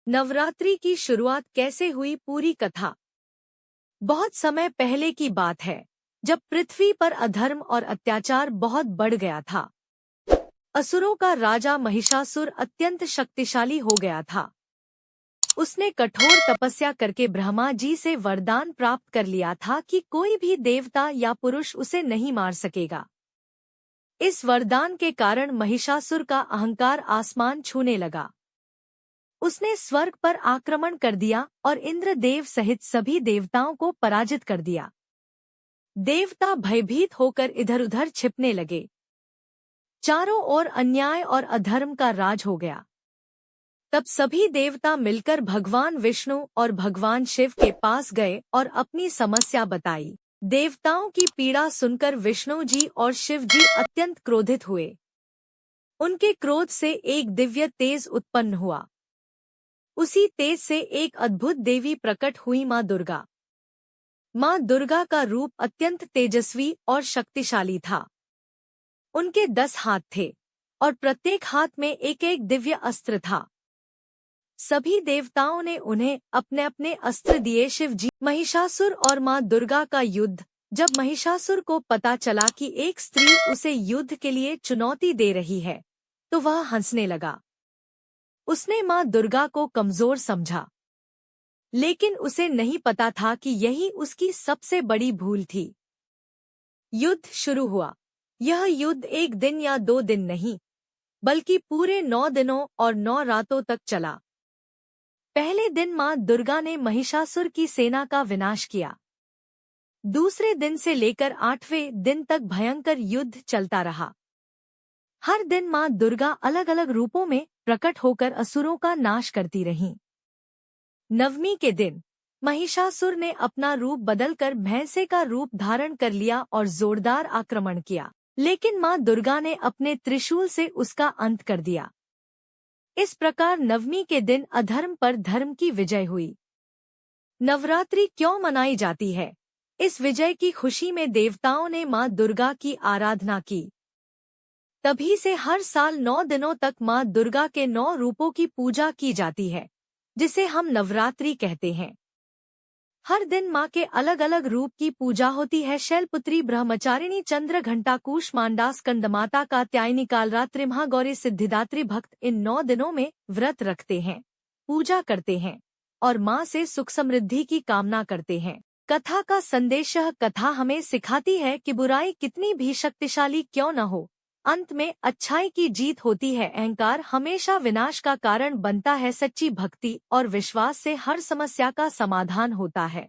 नवरात्रि की शुरुआत कैसे हुई, पूरी कथा। बहुत समय पहले की बात है, जब पृथ्वी पर अधर्म और अत्याचार बहुत बढ़ गया था। असुरों का राजा महिषासुर अत्यंत शक्तिशाली हो गया था। उसने कठोर तपस्या करके ब्रह्मा जी से वरदान प्राप्त कर लिया था कि कोई भी देवता या पुरुष उसे नहीं मार सकेगा। इस वरदान के कारण महिषासुर का अहंकार आसमान छूने लगा। उसने स्वर्ग पर आक्रमण कर दिया और इंद्रदेव सहित सभी देवताओं को पराजित कर दिया। देवता भयभीत होकर इधर-उधर छिपने लगे। चारों ओर अन्याय और अधर्म का राज हो गया। तब सभी देवता मिलकर भगवान विष्णु और भगवान शिव के पास गए और अपनी समस्या बताई। देवताओं की पीड़ा सुनकर विष्णु जी और शिव जी अत्यंत क्रोधित हुए। उनके क्रोध से एक दिव्य तेज उत्पन्न हुआ। उसी तेज से एक अद्भुत देवी प्रकट हुई, माँ दुर्गा। माँ दुर्गा का रूप अत्यंत तेजस्वी और शक्तिशाली था। उनके 10 हाथ थे और प्रत्येक हाथ में एक एक दिव्य अस्त्र था। सभी देवताओं ने उन्हें अपने अपने अस्त्र दिए। शिव जी, महिषासुर और माँ दुर्गा का युद्ध। जब महिषासुर को पता चला कि एक स्त्री उसे युद्ध के लिए चुनौती दे रही है, तो वह हंसने लगा। उसने माँ दुर्गा को कमजोर समझा, लेकिन उसे नहीं पता था कि यही उसकी सबसे बड़ी भूल थी। युद्ध शुरू हुआ। यह युद्ध 1 दिन या 2 दिन नहीं, बल्कि पूरे 9 दिनों और 9 रातों तक चला। पहले दिन माँ दुर्गा ने महिषासुर की सेना का विनाश किया। दूसरे दिन से लेकर 8वें दिन तक भयंकर युद्ध चलता रहा। हर दिन माँ दुर्गा अलग अलग रूपों में प्रकट होकर असुरों का नाश करती रहीं। 9वीं के दिन महिषासुर ने अपना रूप बदलकर भैंसे का रूप धारण कर लिया और जोरदार आक्रमण किया, लेकिन माँ दुर्गा ने अपने त्रिशूल से उसका अंत कर दिया। इस प्रकार 9वीं के दिन अधर्म पर धर्म की विजय हुई। नवरात्रि क्यों मनाई जाती है? इस विजय की खुशी में देवताओं ने माँ दुर्गा की आराधना की। तभी से हर साल 9 दिनों तक माँ दुर्गा के 9 रूपों की पूजा की जाती है, जिसे हम नवरात्रि कहते हैं। हर दिन माँ के अलग अलग रूप की पूजा होती है। शैलपुत्री, ब्रह्मचारिणी, चंद्रघंटा, कूष्मांडा, स्कंदमाता, कात्यायनी, कालरात्रि, महागौरी, सिद्धिदात्री। भक्त इन 9 दिनों में व्रत रखते हैं, पूजा करते हैं और माँ से सुख समृद्धि की कामना करते हैं। कथा का संदेश। यह कथा हमें सिखाती है कि बुराई कितनी भी शक्तिशाली क्यों न हो, अंत में अच्छाई की जीत होती है। अहंकार हमेशा विनाश का कारण बनता है। सच्ची भक्ति और विश्वास से हर समस्या का समाधान होता है।